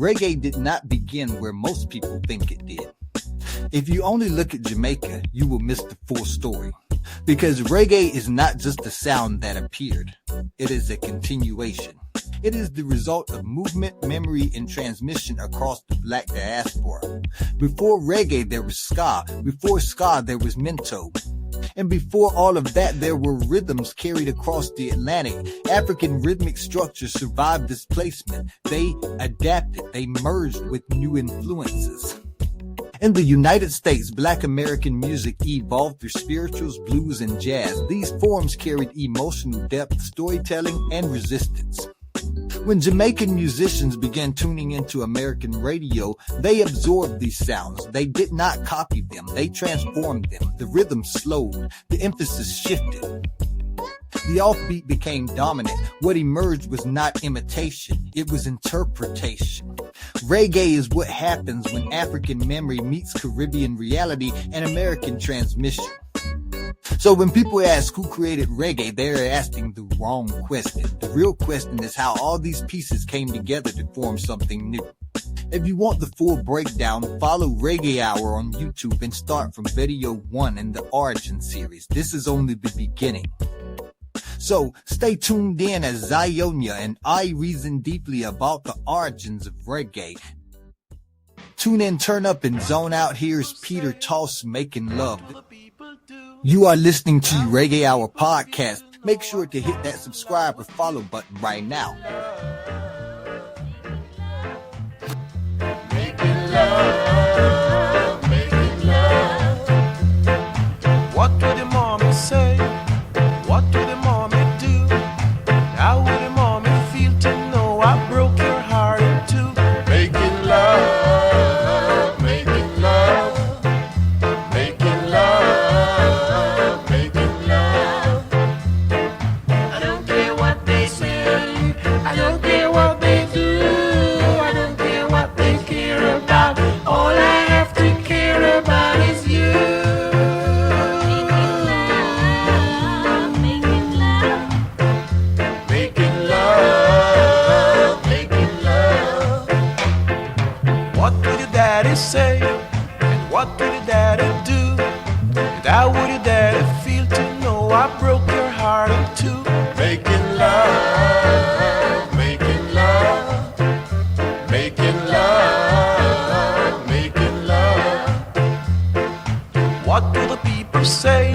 reggae did not begin where most people think it did. If you only look at Jamaica, you will miss the full story. Because reggae is not just a sound that appeared. It is a continuation. It is the result of movement, memory, and transmission across the black diaspora. Before reggae, there was ska. Before ska, there was mento. And before all of that, there were rhythms carried across the Atlantic. African rhythmic structures survived displacement. They adapted. They merged with new influences. In the United States, Black American music evolved through spirituals, blues, and jazz. These forms carried emotional depth, storytelling, and resistance. When Jamaican musicians began tuning into American radio, they absorbed these sounds. They did not copy them. They transformed them. The rhythm slowed. The emphasis shifted. The offbeat became dominant. What emerged was not imitation. It was interpretation. Reggae is what happens when African memory meets Caribbean reality and American transmission. So when people ask who created reggae, they're asking the wrong question. The real question is how all these pieces came together to form something new. If you want the full breakdown, follow Reggae Hour on YouTube and start from video 1 in the Origin series. This is only the beginning. So stay tuned in as Zionya and I reason deeply about the origins of reggae. Tune in, turn up, and zone out. Here's Peter Toss making love. You are listening to Reggae Hour Podcast. Make sure to hit that subscribe or follow button right now. Making love, making love. What would the mommy say? What would the mommy do? How would the mommy feel to know I broke your heart in two? Making love, making love, making love, making love. I don't care what they say, I don't care what they do, I don't care what they care about. All I have to care about is you. Say, and what would your daddy do? And how would your daddy feel to know I broke your heart in two? Making love, making love, making love, making love. What will the people say?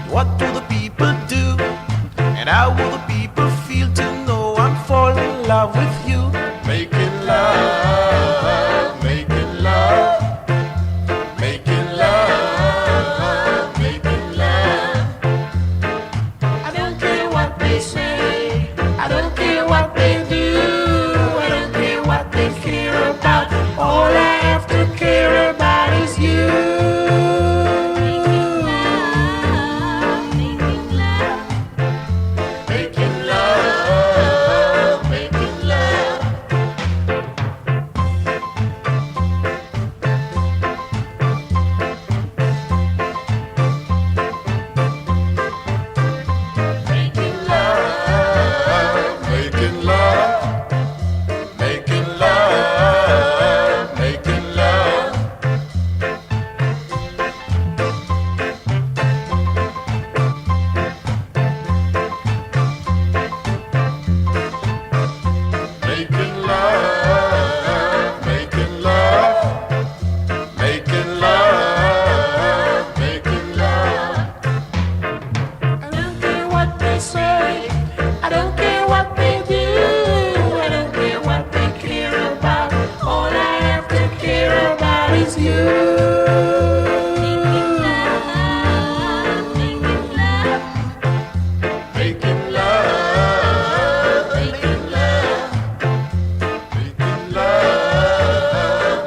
What will the people do? And how will the people feel to know I'm falling in love with you? Making love, making love, making love, making love. I don't care what they say, I don't care what they do, I don't care what they care about. All I have to care about is you. Making love, making love, making love. Making love, making love, making love, making love. Making love, making love, making love, making love. I don't care what they say, I don't care what they do, I don't care what they care about. All I have to care about is you. Making love, making love, making love, making love,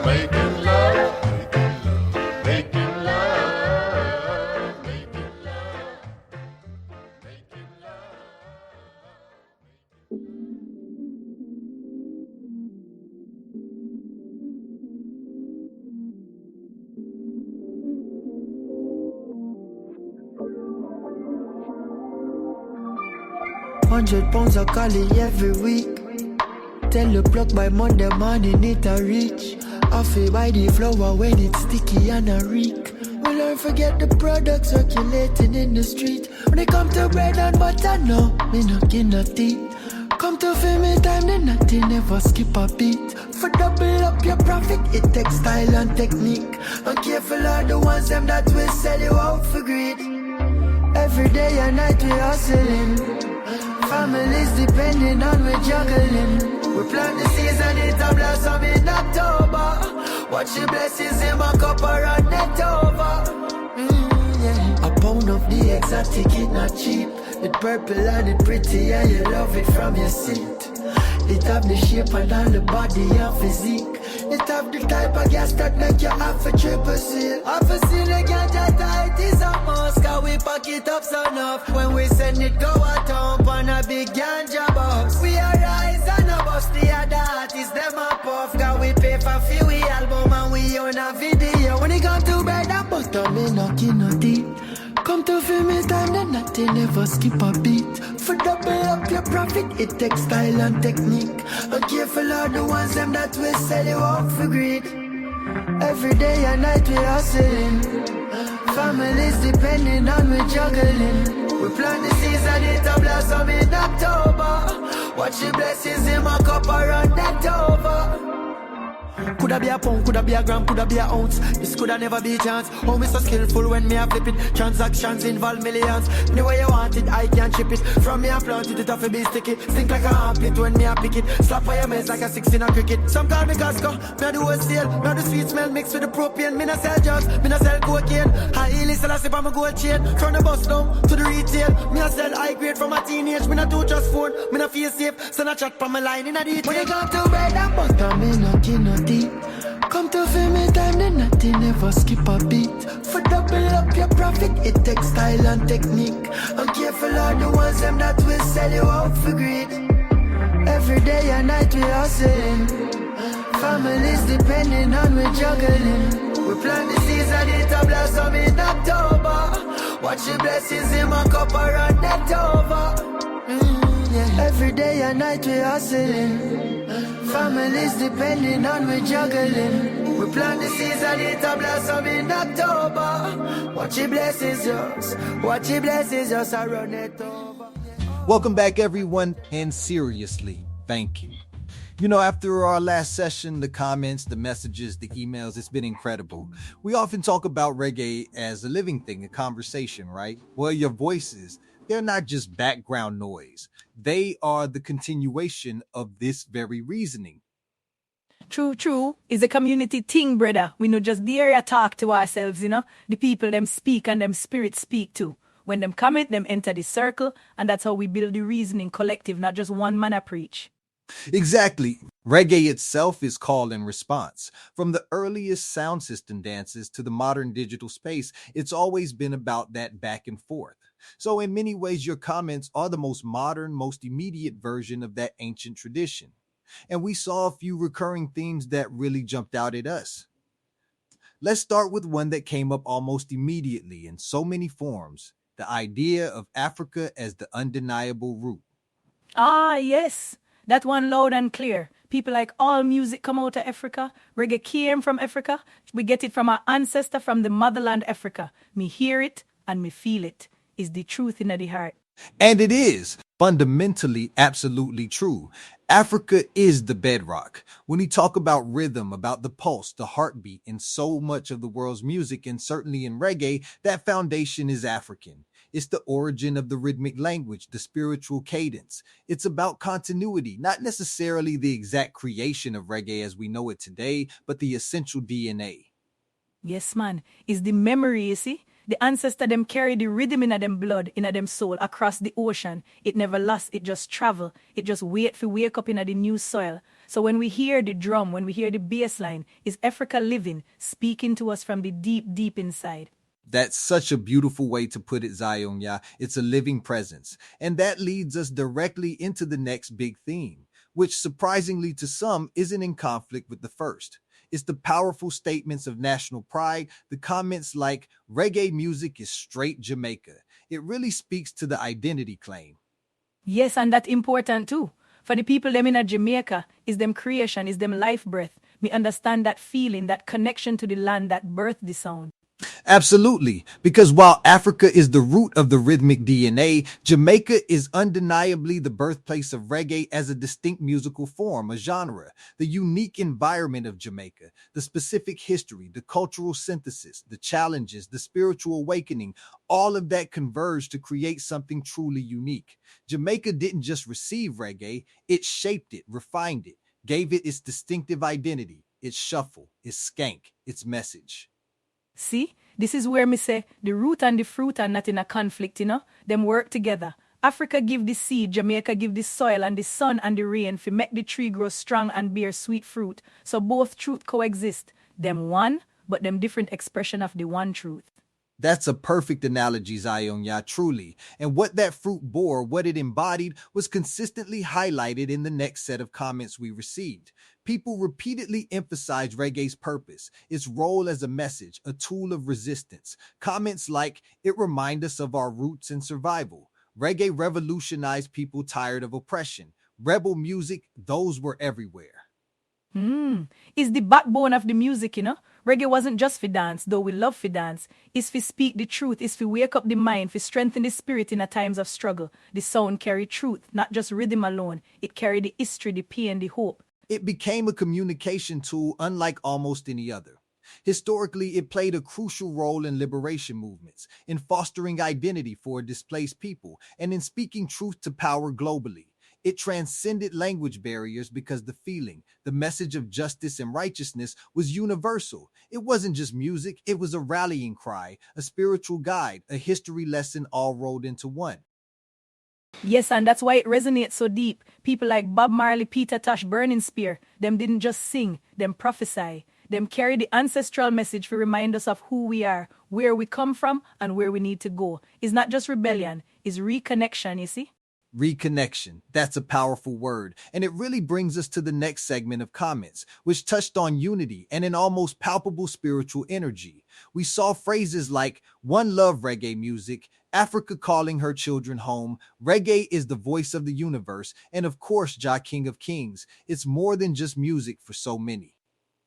making love, making love, making love, making love. £100 a collie every week. tell you pluck by Monday morning it a reach. I feel by the flower when it's sticky and a reek. We learn forget the product circulating in the street. When it come to bread and butter, no, me no give no teeth. Come to film me time, then nothing never skip a beat. For double up your profit, it takes style and technique. And careful are the ones them that will sell you out for greed. Every day and night we hustling. Families depending on we juggling. We plant the season, it a blossom in October. Watch the blessings in my cup around net over. Yeah. A pound of the exotic, it not cheap. It purple and it pretty and you love it from your seat. It have the shape and all the body and physique. It have the type of gas that make you have a triple seal. Half a seal the ganja tight is a must. Cause we pack it up so enough. When we send it go a dump on a big ganja box. We are rise and a bust the other artists them a puff. Cause we pay for few album and we own a video. When it come to bread and butter me knocking no deep. Come to film me time, then nothing never skip a beat. For double up your profit, it takes style and technique. And careful are the ones them that will sell you out for greed. Every day and night we hustling. Families depending on we juggling. We plant the season, it a blossom in October. Watch the blessings in my cup around that over. Coulda be a pound, coulda be a gram, coulda be a ounce. This coulda never be a chance. Oh, me so skillful when me a flip it. Transactions involve millions. Anyway you want it, I can ship it. From me a plant it, it have to be sticky. Sink like a armpit when me a pick it. Slap for your mess like a 6 in a cricket. Some call me Costco, me a do wholesale. Me a do sweet smell mixed with the propane. Me no sell drugs, me no sell cocaine. High heel is a sip on my gold chain. From the bus down to the retail. Me a sell high grade from a teenage. Me no do just phone, me no feel safe. So no chat from my line in a detail. When it come to bread and butter, me no give no deep. Come to film me time, then nothing never skip a beat. For double up your profit, it takes style and technique. And careful are the ones them that will sell you out for greed. Every day and night we hustling. Families depending on we juggling. We plant the season, it a blossom in October. Watch the blessings in my cup around net over. Yeah. Every day and night we hustling. Families depending on we juggling. We plant the season, it a blossom in October. Watch the blessings yours. Watch the blessings yours, I run it over. Welcome back, everyone, and seriously, thank you. You know, after our last session, the comments, the messages, the emails, it's been incredible. We often talk about reggae as a living thing, a conversation, right? Well, your voices, they're not just background noise. They are the continuation of this very reasoning. True. It's a community thing, brother. We not just the area talk to ourselves, you know. The people them speak and them spirits speak too. When them comment, them enter the circle, and that's how we build the reasoning collective, not just one man a preach. Exactly. Reggae itself is call and response. From the earliest sound system dances to the modern digital space, it's always been about that back and forth. So in many ways, your comments are the most modern, most immediate version of that ancient tradition. And we saw a few recurring themes that really jumped out at us. Let's start with one that came up almost immediately in so many forms, the idea of Africa as the undeniable root. Ah, yes. That one loud and clear. People like all music come out of Africa. Reggae came from Africa. We get it from our ancestor from the motherland Africa. Me hear it and me feel it. Is the truth in the heart. And it is fundamentally absolutely true. Africa is the bedrock. When you talk about rhythm, about the pulse, the heartbeat in so much of the world's music, and certainly in reggae, that foundation is African. It's the origin of the rhythmic language, the spiritual cadence. It's about continuity, not necessarily the exact creation of reggae as we know it today, but the essential DNA. Yes, man. It's the memory, you see? The ancestor them carry the rhythm in them blood, in them soul, across the ocean. It never lost, it just travel. It just wait for wake up in the new soil. So when we hear the drum, when we hear the bass line, is Africa living, speaking to us from the deep, deep inside. That's such a beautiful way to put it, Zionya. It's a living presence. And that leads us directly into the next big theme, which surprisingly to some isn't in conflict with the first. It's the powerful statements of national pride, the comments like, reggae music is straight Jamaica. It really speaks to the identity claim. Yes, and that's important too. For the people them in a Jamaica, is them creation, is them life breath. Me understand that feeling, that connection to the land that birthed the sound. Absolutely, because while Africa is the root of the rhythmic DNA, Jamaica is undeniably the birthplace of reggae as a distinct musical form, a genre. The unique environment of Jamaica, the specific history, the cultural synthesis, the challenges, the spiritual awakening, all of that converged to create something truly unique. Jamaica didn't just receive reggae, it shaped it, refined it, gave it its distinctive identity, its shuffle, its skank, its message. See, this is where me say the root and the fruit are not in a conflict, Them work together. Africa give the seed, Jamaica give the soil and the sun and the rain to make the tree grow strong and bear sweet fruit. So both truth coexist. Them one, but them different expression of the one truth. That's a perfect analogy, Zionya, truly. And what that fruit bore, what it embodied, was consistently highlighted in the next set of comments we received. People repeatedly emphasized reggae's purpose, its role as a message, a tool of resistance. Comments like, it reminds us of our roots and survival. Reggae revolutionized people tired of oppression. Rebel music, those were everywhere. It's the backbone of the music, Reggae wasn't just for dance, though we love for dance. It's for speak the truth, it's for wake up the mind, for strengthen the spirit in a times of struggle. The sound carry truth, not just rhythm alone. It carry the history, the pain, the hope. It became a communication tool unlike almost any other. Historically, it played a crucial role in liberation movements, in fostering identity for displaced people, and in speaking truth to power globally. It transcended language barriers because the feeling, the message of justice and righteousness was universal. It wasn't just music, it was a rallying cry, a spiritual guide, a history lesson all rolled into one. Yes, and that's why it resonates so deep. People like Bob Marley, Peter Tosh, Burning Spear, them didn't just sing, them prophesy. Them carry the ancestral message to remind us of who we are, where we come from, and where we need to go. It's not just rebellion, it's reconnection, you see? Reconnection. That's a powerful word. And it really brings us to the next segment of comments, which touched on unity and an almost palpable spiritual energy. We saw phrases like one love reggae music, Africa calling her children home, reggae is the voice of the universe, and of course, Jah King of Kings. It's more than just music for so many.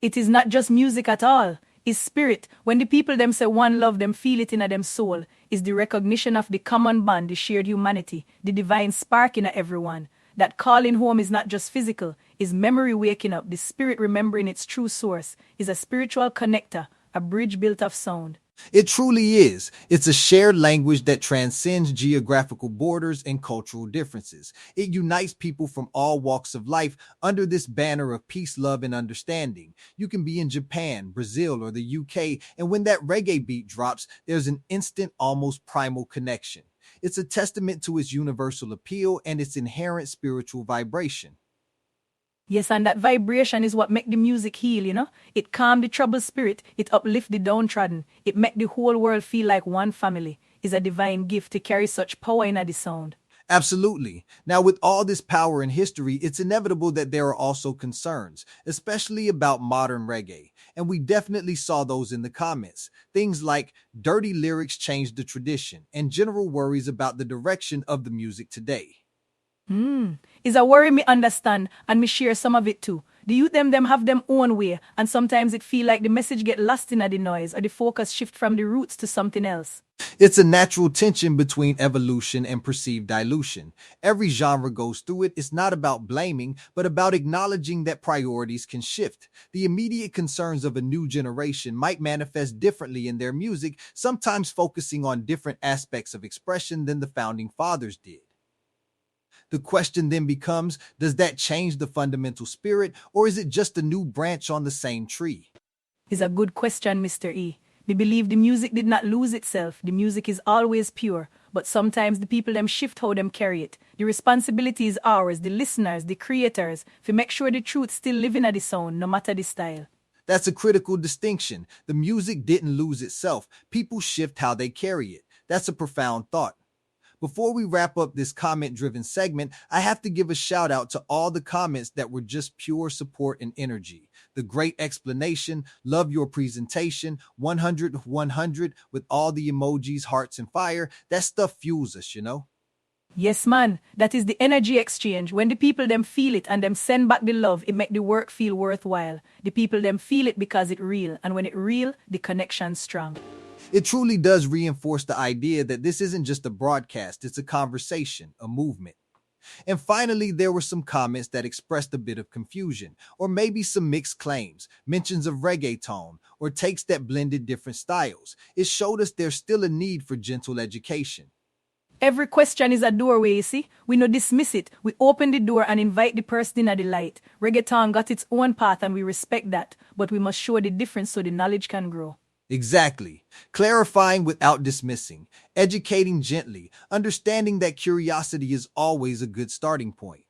It is not just music at all. It's spirit. When the people them say one love, them feel it in a them soul. Is the recognition of the common bond, the shared humanity, the divine spark in a everyone. That calling home is not just physical, is memory waking up, the spirit remembering its true source, is a spiritual connector, a bridge built of sound. It truly is. It's a shared language that transcends geographical borders and cultural differences. It unites people from all walks of life under this banner of peace, love, and understanding. You can be in Japan, Brazil, or the UK, and when that reggae beat drops, there's an instant, almost primal connection. It's a testament to its universal appeal and its inherent spiritual vibration. Yes, and that vibration is what make the music heal, It calm the troubled spirit, it uplift the downtrodden, it make the whole world feel like one family. It's a divine gift to carry such power in the sound. Absolutely. Now, with all this power and history, it's inevitable that there are also concerns, especially about modern reggae. And we definitely saw those in the comments. Things like dirty lyrics changed the tradition and general worries about the direction of the music today. Is a worry me understand and me share some of it too. The youth them have them own way, and sometimes it feel like the message get lost in the noise or the focus shift from the roots to something else. It's a natural tension between evolution and perceived dilution. Every genre goes through it. It's not about blaming, but about acknowledging that priorities can shift. The immediate concerns of a new generation might manifest differently in their music, sometimes focusing on different aspects of expression than the founding fathers did. The question then becomes, does that change the fundamental spirit, or is it just a new branch on the same tree? Is a good question, Mr. E. We believe the music did not lose itself. The music is always pure, but sometimes the people them shift how them carry it. The responsibility is ours, the listeners, the creators, to make sure the truth still live in the sound, no matter the style. That's a critical distinction. The music didn't lose itself. People shift how they carry it. That's a profound thought. Before we wrap up this comment-driven segment, I have to give a shout out to all the comments that were just pure support and energy. The great explanation, love your presentation, 100 with all the emojis, hearts, and fire. That stuff fuels us, Yes, man. That is the energy exchange. When the people them feel it and them send back the love, it make the work feel worthwhile. The people them feel it because it real. And when it real, the connection's strong. It truly does reinforce the idea that this isn't just a broadcast, it's a conversation, a movement. And finally, there were some comments that expressed a bit of confusion, or maybe some mixed claims, mentions of reggaeton, or takes that blended different styles. It showed us there's still a need for gentle education. Every question is a doorway, you see. We no dismiss it. We open the door and invite the person in the light. Reggaeton got its own path and we respect that, but we must show the difference so the knowledge can grow. Exactly. Clarifying without dismissing, educating gently, understanding that curiosity is always a good starting point.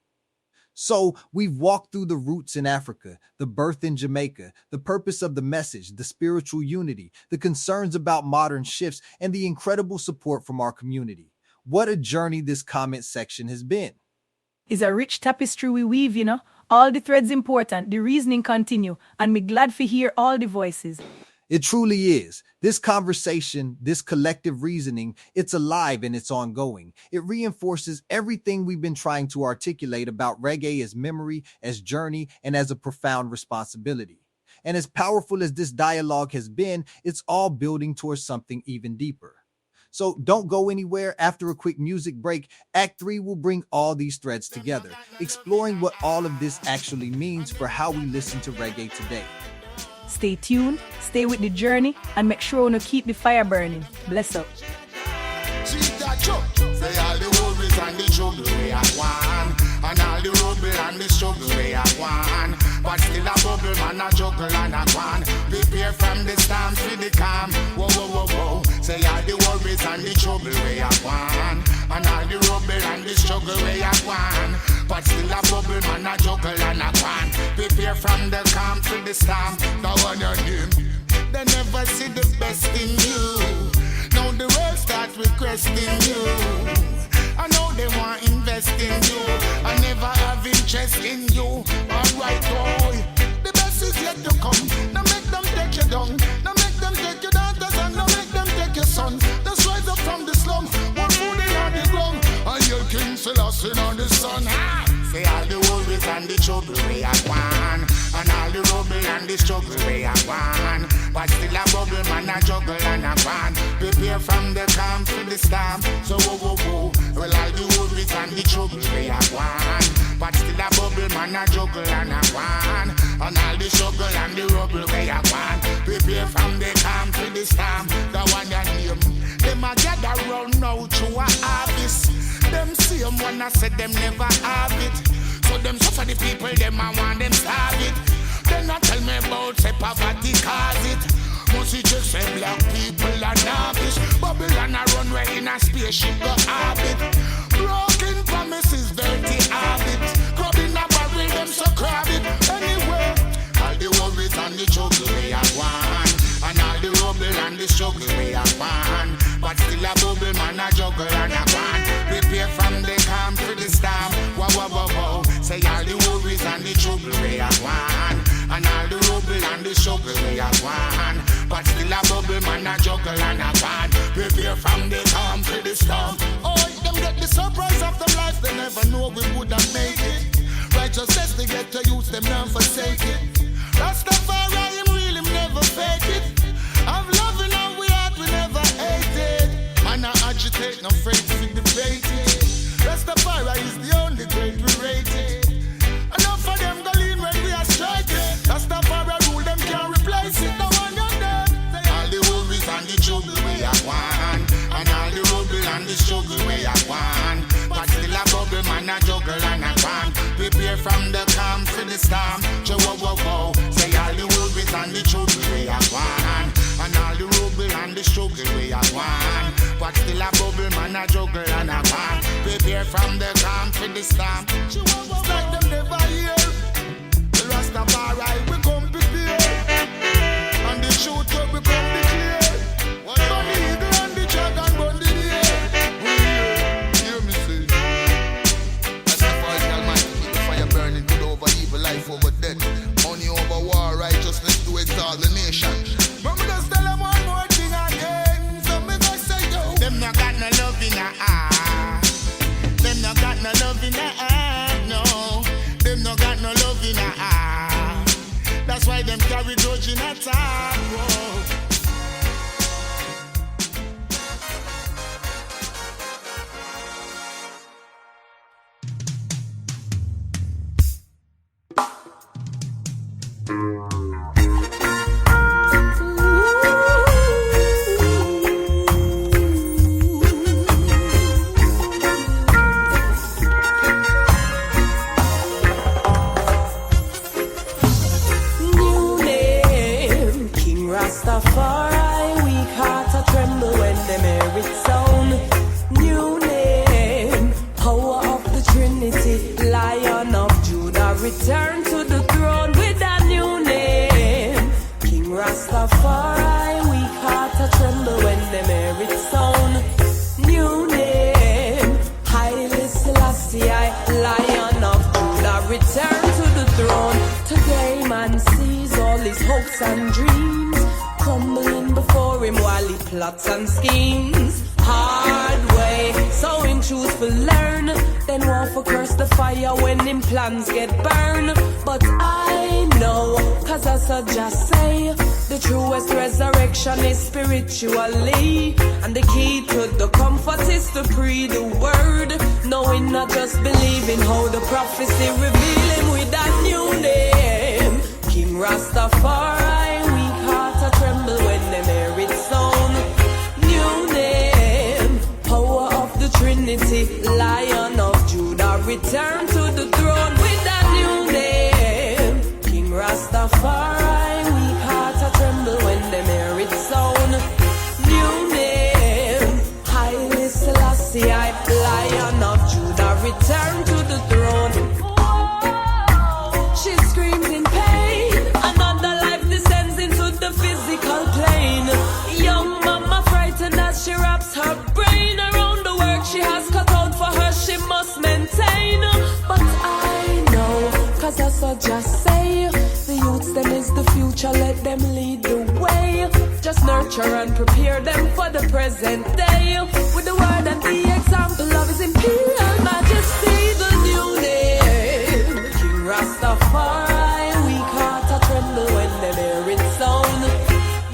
So, we've walked through the roots in Africa, the birth in Jamaica, the purpose of the message, the spiritual unity, the concerns about modern shifts, and the incredible support from our community. What a journey this comment section has been. It's a rich tapestry we weave, you know. All the threads important, the reasoning continue, and me glad to hear all the voices. It truly is. This conversation, this collective reasoning, it's alive and it's ongoing. It reinforces everything we've been trying to articulate about reggae as memory, as journey, and as a profound responsibility. And as powerful as this dialogue has been, it's all building towards something even deeper. So don't go anywhere. After a quick music break, Act 3 will bring all these threads together, exploring what all of this actually means for how we listen to reggae today. Stay tuned, stay with the journey, and make sure you keep the fire burning. Bless up. Say all the worries and the trouble we are one, and all the rubble and the struggle we are one. But still a bubble man a juggle and a one. Prepare from the storm to the calm. Whoa whoa whoa whoa. Say all the worries and the trouble we are one, and all the rubble and the struggle we are one. But still a bubble man a juggle and a one. Prepare from the calm to the storm. Now on your name, they never see the best in you. Now the world starts requesting you. I know they want invest in you. I never have interest in you. Alright, boy, the best is yet to come. Now make them take you down. Now make them take your daughters and now make them take your sons. Just rise up from the slum. One food in on the ground. And your King Selassie on the sun. Say all the worries and the trouble we are one, and all the rubble and the struggle we are one. But still a bubble man a juggle and a one. Prepare from the calm to the storm. So whoa whoa whoa. Well all the worries and the trouble we are one. But still a bubble man a juggle and a one. And all the struggle and the rubble we are one. Prepare from the calm to the storm. The one your name. Them a gather round now to a harvest. Them see them when I said them never have it. So them suffer the people, them I want them starve it. Then I tell me about say poverty cause it. Must you just say black people are novice. Babylon a runway in a spaceship go orbit. Broken promises, dirty habit. Crab in a barrel, them so crab it. Anyway, all the worries and the trouble we are one, and all the rubble and the struggle we are one. But still a bubble man a juggle and a one. Prepare from the calm to the storm. Whoa whoa whoa whoa. Say all the worries and the trouble we are one, and all the rubble and the struggle we are one. But still a bubble man a juggle and a one. Prepare from the calm to the storm. Oh, them get the surprise of them life. They never know we would have make it. Righteousness they get to use them now forsake it. Rastafari him real, him never fake it. I'm loving how we heart, we never hate it. Man I agitate, no afraid to debate it. Rastafari is the only great we rate it. Enough of them go lean when we are striking. Rastafari rule, them can't replace it. No one on them. All the worries and the trouble we are one, and all the rubble and the struggle we are one. But still a bubble man a juggle and a one. Prepare from the calm to the storm. Whoa whoa whoa. Say all the worries and the trouble we are one, and all the rubble and the struggle we are one. But still a bubble man a juggle and a one. Prepare from the calm to the storm. Like them never hear. The Rastafari we come prepare, and the truth we come declare. Burn the eagle and the dragon burn the deer. We hear me say. Rastafari Almighty keep the fire burning, good over evil, life over death, money over war, righteousness to exalt the nation. But me just tell them one more thing again. So me go say yo, them not got no love in a heart. That's why them carry judging attack. Whoa. Rastafari, weak heart a tremble when them hear it sound. New name, power of the Trinity, Lion of Judah, return to the throne with a new name. King Rastafari, weak heart a tremble when them hear it sound. New name, Haile Selassie, Lion of Judah, return to the throne. Today man sees all his hopes and dreams crumbling before him while he plots and schemes. Hard way, so him choose to learn. Then want for curse the fire when him plans get burned. But I know, cause I so just say, the truest resurrection is spiritually. And the key to the comfort is to pray the word. Knowing not just believing how the prophecy revealing with a new name. King Rastafari, weak heart a tremble when them hear it sound. New name, power of the Trinity, Lion of Judah, return to the throne with a new name. King Rastafari, weak heart a tremble when them hear it sound. New name, Haile Selassie, Lion of Judah, return to the throne. She screams in pain. Another life descends into the physical plane. Young mama frightened as she wraps her brain around the work she has cut out for her. She must maintain. But I know, cause I saw just say, the youths them is the future. Let them lead the way. Just nurture and prepare them for the present day. With the word and the example of his imperial majesty, the new name, King Rastafari, weak heart a tremble when them hear it sound.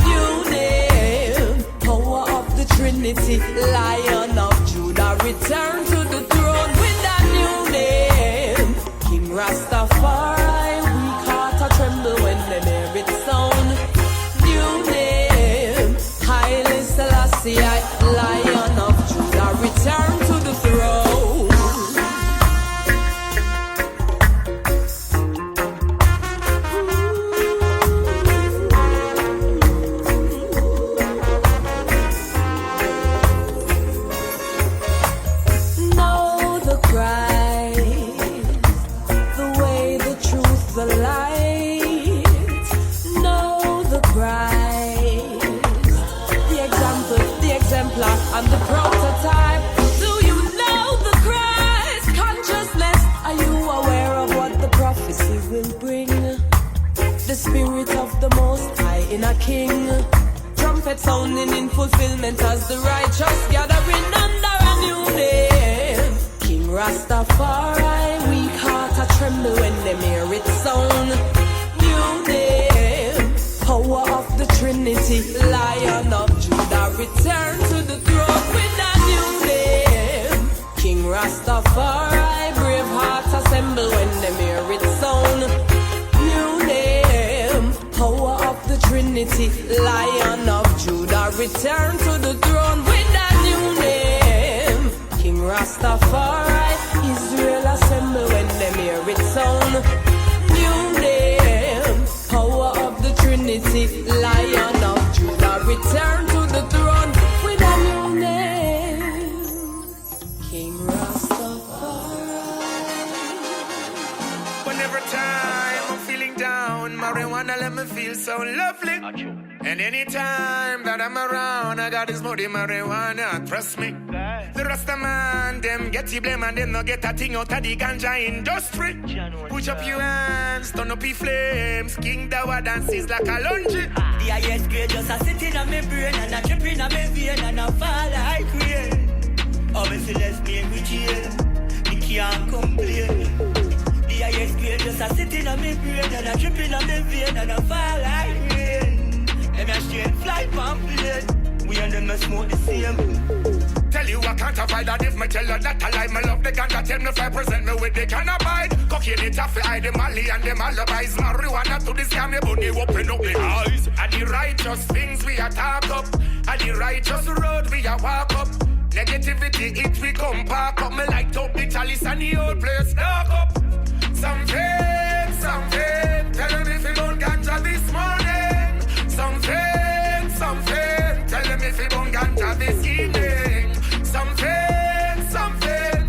New name, power of the Trinity, Lion of Judah, return to the throne with a new name. King Rastafari, weak heart a tremble when them hear it sound. New name, Haile Selassie, Lion of Judah, return to the throne. Know the cry, the way, the truth, the light. Know the prize, the example, the exemplar, and the prototype. Do you know the Christ consciousness? Are you aware of what the prophecy will bring? The spirit of the Most High in a king. Trumpet sounding in fulfillment as the righteous gathering under a new name. King Rastafari, weak heart a tremble when them hear it sound. New name, power of the Trinity, Lion of Judah, return to the throne with a new name. King Rastafari, brave hearts assemble when them hear it sound. New name, power of the Trinity, Lion of Judah, return to the throne with a new name. King Rastafari, Israel assemble when them hear it sound. New name, power of the Trinity, Lion of Judah, return to the throne with a new name. King Rastafari. Whenever time I'm feeling down, marijuana let me feel so lovely. And anytime that I'm around, I got this moody marijuana, trust me. The Rasta man, them get the blame and them no get a thing out of the ganja industry. Push up your hands, turn up your flames. King Dawa dances like a lunge. The highest grade just a sitting on my brain and a tripping on my vein and a fall like rain. Obviously let's make me jail, me can't complain. The highest grade just a sitting on my brain and a tripping on my vein and a them a smoke the same. Tell you I can't avoid that if me tell you that I lie. Me love the ganja, tell me if I present me with the cannabide. Cocaine it off, I the Mali and them alibis. Marijuana to the scam, me bunny open up the eyes. And the righteous things we attack up, and the righteous road we a walk up. Negativity it we come back up. Me like top the chalice and the old place dark up. Some fame, tell them if you don't ganja this morning. Some fame, tell them if you don't ganja this evening. Some fame,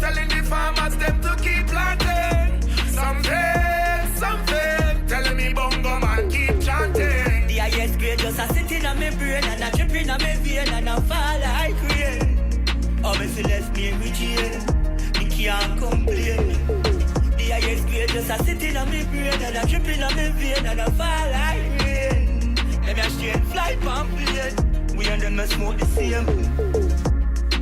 telling the farmers them to keep planting. Some fame, telling me bongo man keep chanting. The highest grade just a sitting on my brain and a dripping on my vein and a fall like rain. Oh, me feel left me in jail, me can't complain. The highest grade just a sitting on my brain and a dripping on my vein and a fall like rain. Them a straight fly pamphlet, we and them a smoke the same.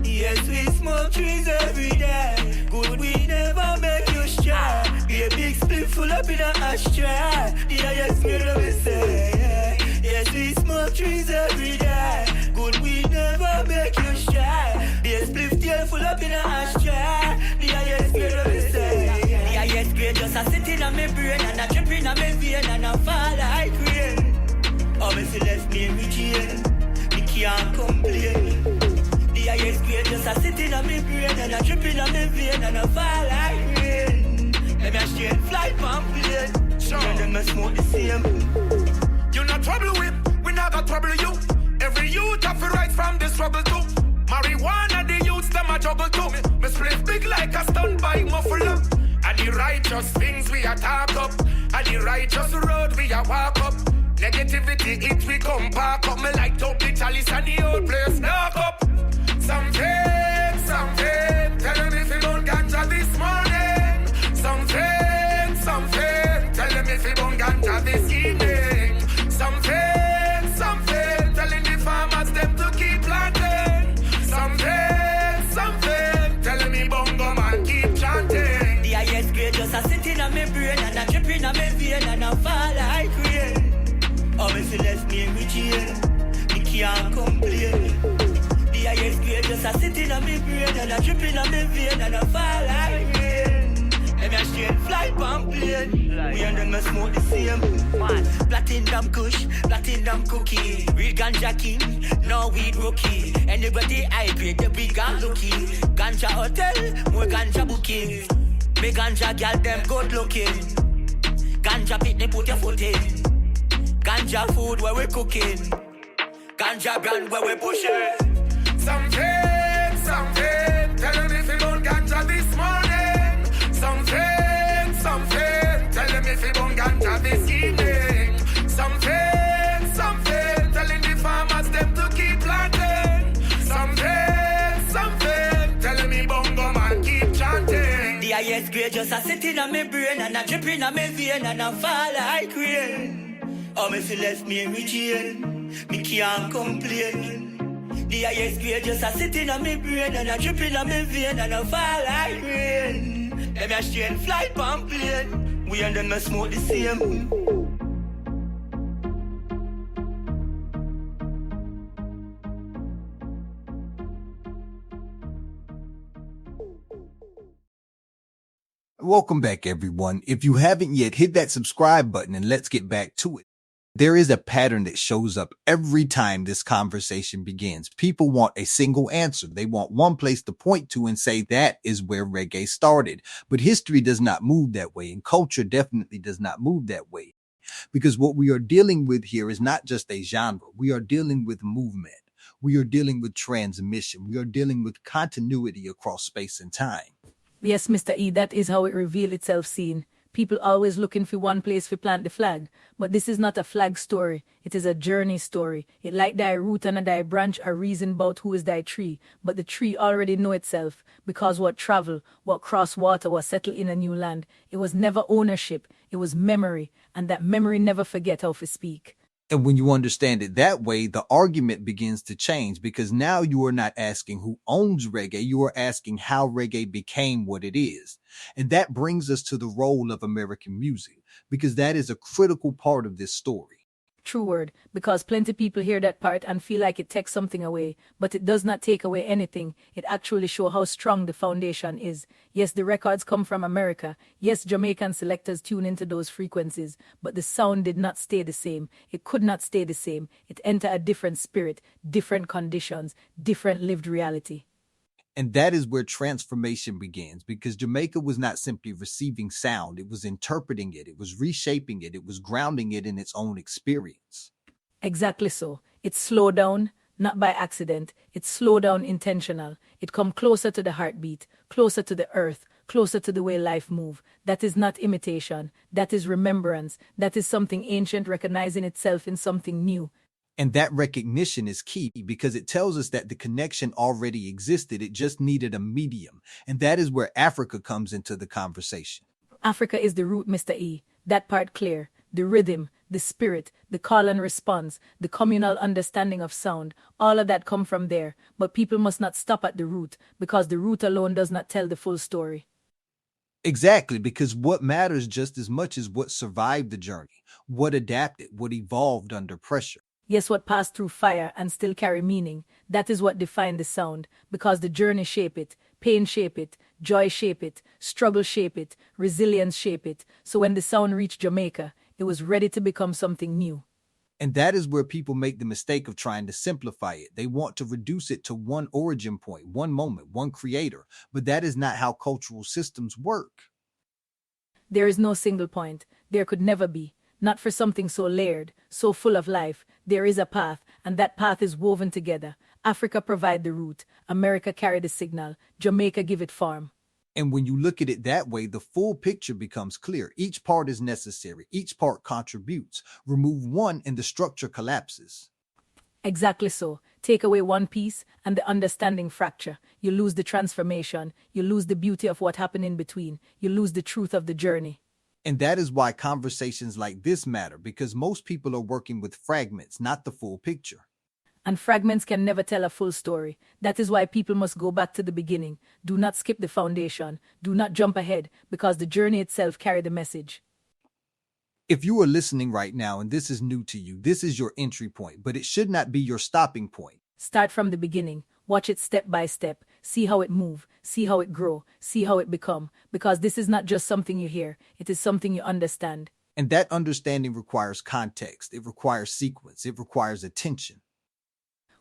Yes, we smoke trees every day. Good weed never make you shy. Be a big split full up in a ashtray. The highest grade of me say. Yes, we smoke trees every day. Good weed never make you shy. Be a split tail full up in a ashtray. The highest grade of me say. The highest grade just a sitting on my brain and a dripping on my vein and a fall like rain. Oh, me feel left me in jail, me can't complain. The highest grade just a sitting on my brain and a dripping on my vein and a fall like rain. Them a straight fly pamphlet, sure. And them a smoke the same. You not trouble with, we not got trouble you. Every youth have to rise from the struggle too. Marijuana the youths them a juggle too. Me split big like a stunned by muffler. And the righteous things we attack up, and the righteous road we a walk up. Negativity it we come back up. Me like top the chalice and the old place dark up. Some fame, tell them if you don't ganja this morning. Some fame, tell them if you don't ganja this evening. Some fame, telling the farmers them to keep planting. Some fame, telling me bongo man keep chanting. The highest grade just a sitting on my brain and a dripping on my vein and a fall like rain. Oh, me feel left me in jail, me can't complain. The highest grade just a sitting on my brain and a dripping on my vein and a fall like rain. Them a straight fly pamphlet, we and them a smoke the same. Man, platinum kush, platinum cookie, real ganja king, no weed rookie. Anybody high grade, the big and looky. Ganja hotel, more ganja booking. Me ganja girl, them good looking. Ganja pit, they put your foot in. Ganja food where we cooking. Ganja brand where we pushing. Some fame, tell them if you don't ganja this morning. Some fame, tell them if you don't ganja this evening. Some fame, telling the farmers them to keep planting. Some fame, telling me bongo man keep chanting. The highest grade just a sitting on my brain and a dripping on my vein and a fall like rain. Oh, me feel left me in jail, me can't complain. The highest grade just a sitting on my brain and a dripping on my vein and a fall like rain. Them a straight fly pamphlet, we and them a smoke the same. Welcome back, everyone. If you haven't yet, hit that subscribe button and let's get back to it. There is a pattern that shows up every time this conversation begins. People want a single answer. They want one place to point to and say that is where reggae started. But history does not move that way, and culture definitely does not move that way. Because what we are dealing with here is not just a genre. We are dealing with movement. We are dealing with transmission. We are dealing with continuity across space and time. Yes, Mr. E, that is how it revealed itself seen. People always looking for one place to plant the flag. But this is not a flag story. It is a journey story. It like thy root and thy branch are reason about who is thy tree. But the tree already know itself. Because what travel, what cross water, was settled in a new land. It was never ownership. It was memory. And that memory never forget how to speak. And when you understand it that way, the argument begins to change, because now you are not asking who owns reggae. You are asking how reggae became what it is. And that brings us to the role of American music, because that is a critical part of this story. True word, because plenty people hear that part and feel like it takes something away, but it does not take away anything. It actually shows how strong the foundation is. Yes, the records come from America. Yes, Jamaican selectors tune into those frequencies, but the sound did not stay the same. It could not stay the same. It entered a different spirit, different conditions, different lived reality. And that is where transformation begins, because Jamaica was not simply receiving sound, it was interpreting it, it was reshaping it, it was grounding it in its own experience. Exactly so. It's slow down, not by accident. It's slow down intentional. It come closer to the heartbeat, closer to the earth, closer to the way life move. That is not imitation. That is remembrance. That is something ancient recognizing itself in something new. And that recognition is key because it tells us that the connection already existed. It just needed a medium. And that is where Africa comes into the conversation. Africa is the root, Mr. E. That part clear. The rhythm, the spirit, the call and response, the communal understanding of sound, all of that come from there. But people must not stop at the root, because the root alone does not tell the full story. Exactly, because what matters just as much is what survived the journey, what adapted, what evolved under pressure. Yes, what passed through fire and still carry meaning. That is what defined the sound, because the journey shape it, pain shape it, joy shape it, struggle shape it, resilience shape it. So when the sound reached Jamaica, it was ready to become something new. And that is where people make the mistake of trying to simplify it. They want to reduce it to one origin point, one moment, one creator. But that is not how cultural systems work. There is no single point. There could never be. Not for something so layered, so full of life. There is a path, and that path is woven together. Africa provide the root, America carry the signal, Jamaica give it form. And when you look at it that way, the full picture becomes clear. Each part is necessary. Each part contributes. Remove one and the structure collapses. Exactly so. Take away one piece and the understanding fracture. You lose the transformation. You lose the beauty of what happened in between. You lose the truth of the journey. And that is why conversations like this matter, because most people are working with fragments, not the full picture. And fragments can never tell a full story. That is why people must go back to the beginning. Do not skip the foundation. Do not jump ahead, because the journey itself carries the message. If you are listening right now and this is new to you, this is your entry point, but it should not be your stopping point. Start from the beginning. Watch it step by step. See how it move. See how it grow. See how it become. Because this is not just something you hear. It is something you understand. And that understanding requires context. It requires sequence. It requires attention.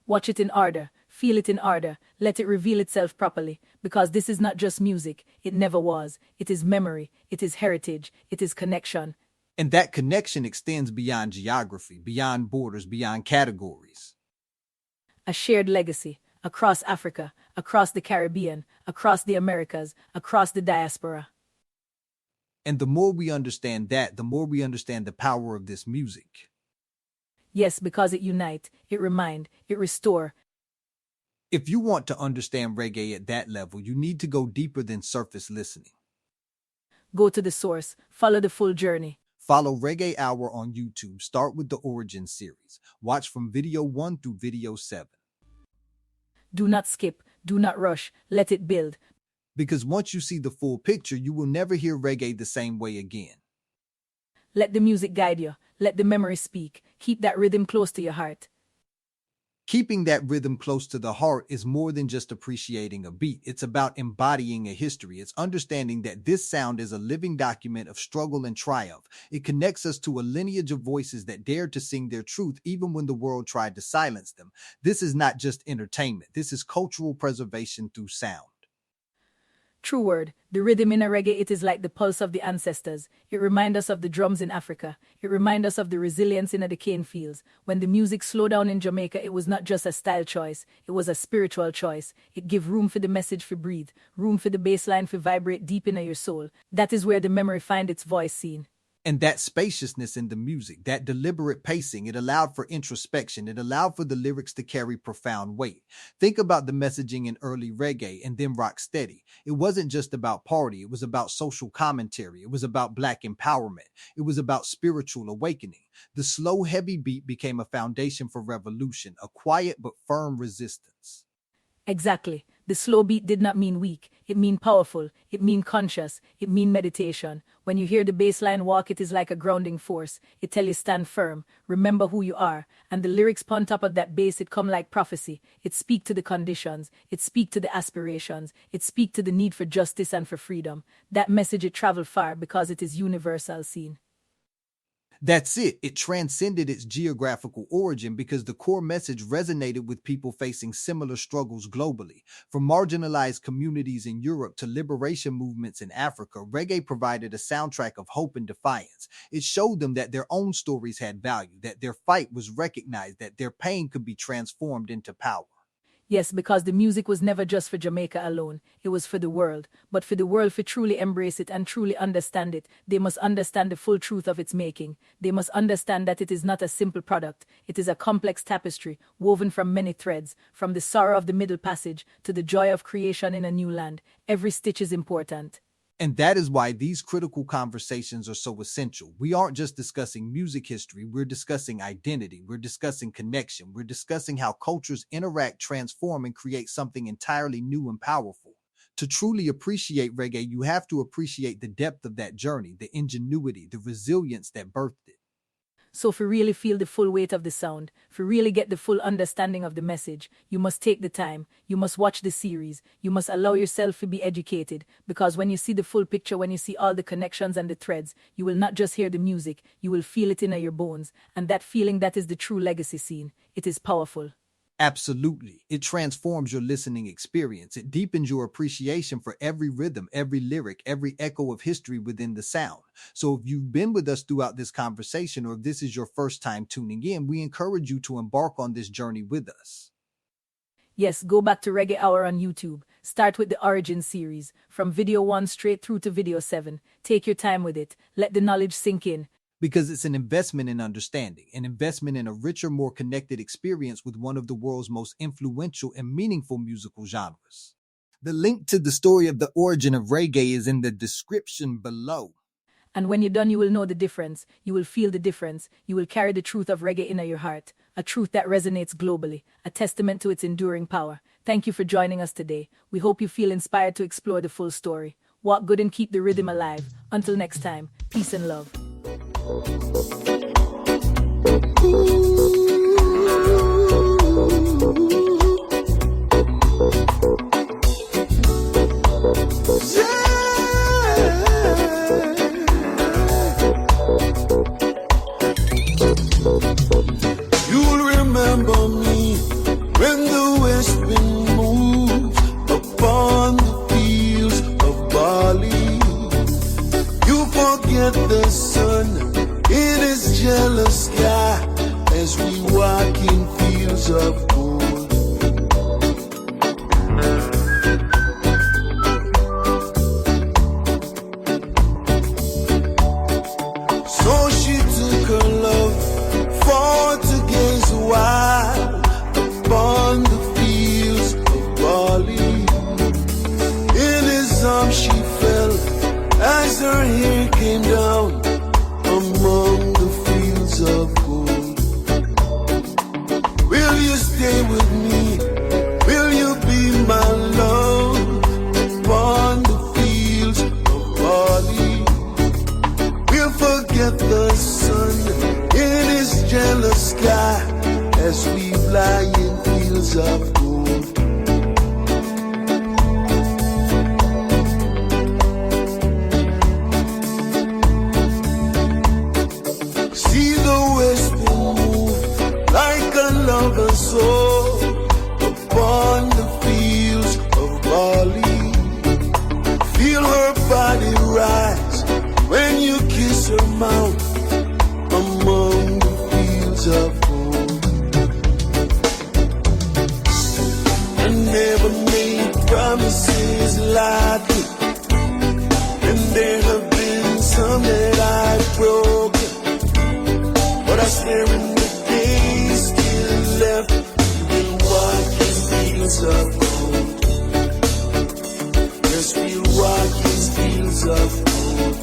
Watch it in order. Feel it in order. Let it reveal itself properly. Because this is not just music. It never was. It is memory. It is heritage. It is connection. And that connection extends beyond geography, beyond borders, beyond categories. A shared legacy. Across Africa, across the Caribbean, across the Americas, across the diaspora. And the more we understand that, the more we understand the power of this music. Yes, because it unite, it remind, it restore. If you want to understand reggae at that level, you need to go deeper than surface listening. Go to the source, follow the full journey. Follow Reggae Hour on YouTube. Start with the Origin series. Watch from video 1 through video 7. Do not skip, do not rush, let it build. Because once you see the full picture, you will never hear reggae the same way again. Let the music guide you, let the memory speak. Keep that rhythm close to your heart. Keeping that rhythm close to the heart is more than just appreciating a beat. It's about embodying a history. It's understanding that this sound is a living document of struggle and triumph. It connects us to a lineage of voices that dared to sing their truth even when the world tried to silence them. This is not just entertainment. This is cultural preservation through sound. True word, the rhythm in a reggae, it is like the pulse of the ancestors. It reminds us of the drums in Africa. It reminds us of the resilience in the cane fields. When the music slowed down in Jamaica, it was not just a style choice. It was a spiritual choice. It gave room for the message to breathe, room for the bass line to vibrate deep into your soul. That is where the memory find its voice seen. And that spaciousness in the music, that deliberate pacing, it allowed for introspection. It allowed for the lyrics to carry profound weight. Think about the messaging in early reggae and then rocksteady. It wasn't just about party. It was about social commentary. It was about Black empowerment. It was about spiritual awakening. The slow, heavy beat became a foundation for revolution, a quiet but firm resistance. Exactly. The slow beat did not mean weak. It mean powerful. It mean conscious. It mean meditation. When you hear the bass line walk, it is like a grounding force. It tell you stand firm. Remember who you are. And the lyrics on top of that bass, it come like prophecy. It speak to the conditions. It speak to the aspirations. It speak to the need for justice and for freedom. That message, it travel far because it is universal seen. That's it. It transcended its geographical origin because the core message resonated with people facing similar struggles globally. From marginalized communities in Europe to liberation movements in Africa, reggae provided a soundtrack of hope and defiance. It showed them that their own stories had value, that their fight was recognized, that their pain could be transformed into power. Yes, because the music was never just for Jamaica alone. It was for the world. But for the world to truly embrace it and truly understand it, they must understand the full truth of its making. They must understand that it is not a simple product. It is a complex tapestry, woven from many threads, from the sorrow of the Middle Passage to the joy of creation in a new land. Every stitch is important. And that is why these critical conversations are so essential. We aren't just discussing music history, we're discussing identity, we're discussing connection, we're discussing how cultures interact, transform, and create something entirely new and powerful. To truly appreciate reggae, you have to appreciate the depth of that journey, the ingenuity, the resilience that birthed it. So for really feel the full weight of the sound, for really get the full understanding of the message, you must take the time, you must watch the series, you must allow yourself to be educated, because when you see the full picture, when you see all the connections and the threads, you will not just hear the music, you will feel it in your bones, and that feeling, that is the true legacy scene. It is powerful. Absolutely. It transforms your listening experience. It deepens your appreciation for every rhythm, every lyric, every echo of history within the sound. So if you've been with us throughout this conversation, or if this is your first time tuning in, we encourage you to embark on this journey with us. Yes, go back to Reggae Hour on YouTube. Start with the Origin series, from video 1 straight through to video 7. Take your time with it. Let the knowledge sink in. Because it's an investment in understanding, an investment in a richer, more connected experience with one of the world's most influential and meaningful musical genres. The link to the story of the origin of reggae is in the description below. And when you're done, you will know the difference. You will feel the difference. You will carry the truth of reggae in your heart, a truth that resonates globally, a testament to its enduring power. Thank you for joining us today. We hope you feel inspired to explore the full story. Walk good and keep the rhythm alive. Until next time, peace and love. You'll remember me when the west wind moves upon the fields of barley. You forget the sun in his jealous sky as we walk in fields of gold. So she took her love for to gaze a while upon the fields of barley. In his arms she fell as her hair came down among the fields of gold. Will you stay with me? Will you be my love upon the fields of barley? We'll forget the sun in his jealous sky as we fly in fields of gold. See the west wind move like a lover's soul upon the fields of barley. Feel her body rise when you kiss her mouth among the fields of gold. I never made promises lightly, and there have been some that I've broken. But I swear in the days still left, we'll walk in fields of gold. Yes, we'll walk in fields of gold.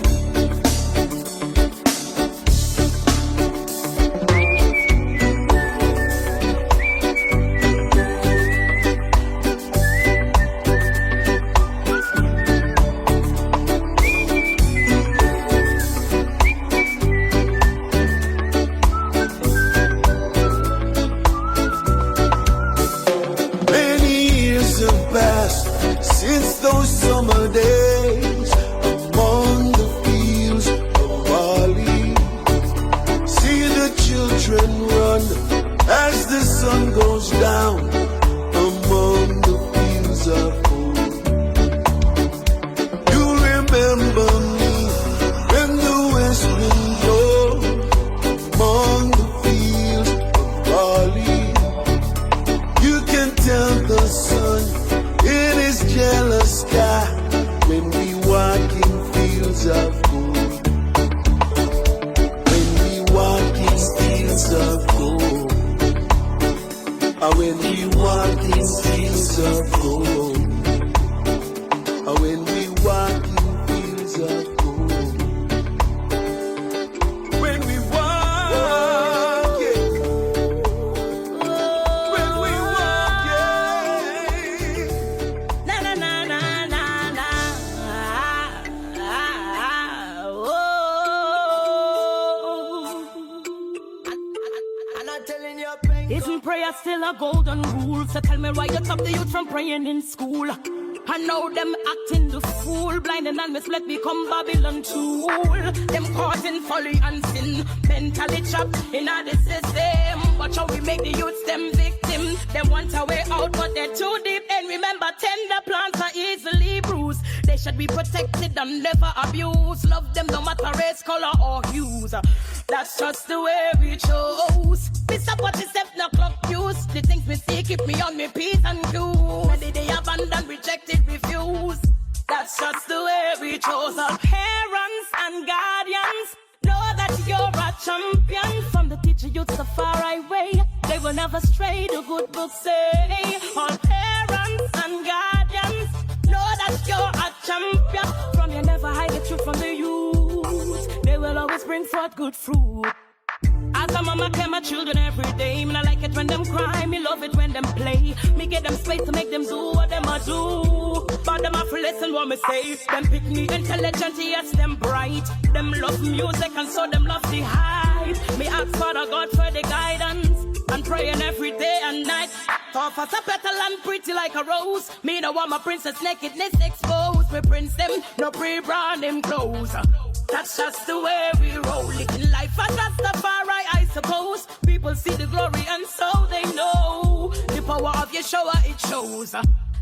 children run as the sun goes down among the fields of gold. You remember me when the west wind blows among the fields of barley. You can tell the sun in his jealous sky when we walk in fields of gold. When we walk in fields of gold. When we walk in fields of gold. When we walk in fields of gold. When we walk, yeah. When we walk, yeah. Na na na na na na. Oh. I'm not telling you pain. Isn't prayer still a golden rule? So tell me why you stop the youth from praying in school. I know them acting the fool, blinding and misled become Babylon tool. Them caught in folly and sin, mentally trapped in a the system. Watch how we make the youths them victim. Them want a way out but they're too deep. And remember, tender plants are easily bruised. They should be protected and never abused. Love them no matter race, color or hues. That's just the way we chose. Miss up what is 7 o'clock news. The things we see keep me on my P's and Q's. Ready they abandon, rejected, refuse. That's just the way we chose. Our parents and guardians know that you're a champion. From the teacher youth the far right way, they will never stray, the good book say. Our parents and guardians know that you're a champion. From you never hide the truth from the youth. They will always bring forth good fruit. As a mama tell my children every day, me I like it when them cry, me love it when them play. Me get them space to make them do what them a do. But them have to listen what me say. Them pick me intelligent, yes, them bright. Them love music and so them love the hype. Me ask Father God for the guidance and praying every day and night. Tough as a petal and pretty like a rose. Me no want my princess nakedness exposed. Me prince them, no pre-brand them clothes. That's just the way we roll. Living life as Rastafari, I suppose. People see the glory and so they know the power of your shower, it shows.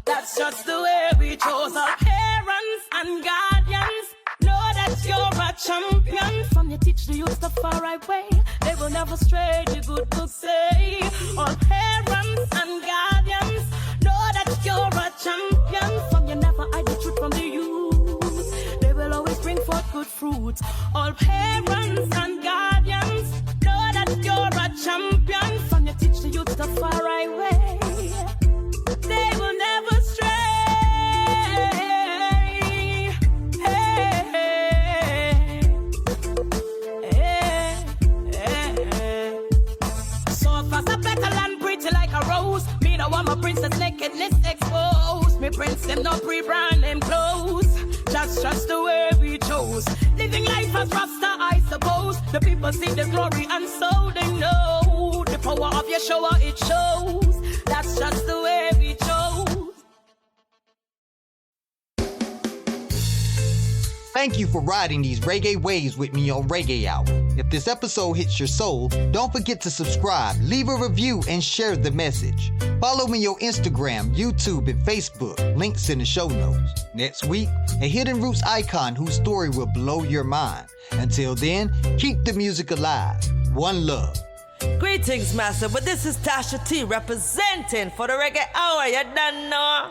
That's just the way we chose. Our parents and guardians know that you're a champion. From you teach the youth the far right way, they will never stray, the good book say. Our parents and guardians know that you're a champion. From you never hide the truth from the youth, they will always bring forth good fruit. All parents and guardians know that you're a champion. From you teach the youth the far right way, they will never stray. Soft as a petal and pretty like a rose. Me no want my princess nakedness exposed. Me prince them no pre-brand them clothes. Just the way we chose. Living life as Rasta, I suppose. The people see the glory and so they know the power of your shower, it shows. That's just the way we chose. Thank you for riding these reggae waves with me on Reggae Hour. If this episode hits your soul, don't forget to subscribe, leave a review, and share the message. Follow me on Instagram, YouTube, and Facebook. Links in the show notes. Next week, a Hidden Roots icon whose story will blow your mind. Until then, keep the music alive. One love. Greetings, Master, but this is Tasha T representing for the Reggae Hour, you done know.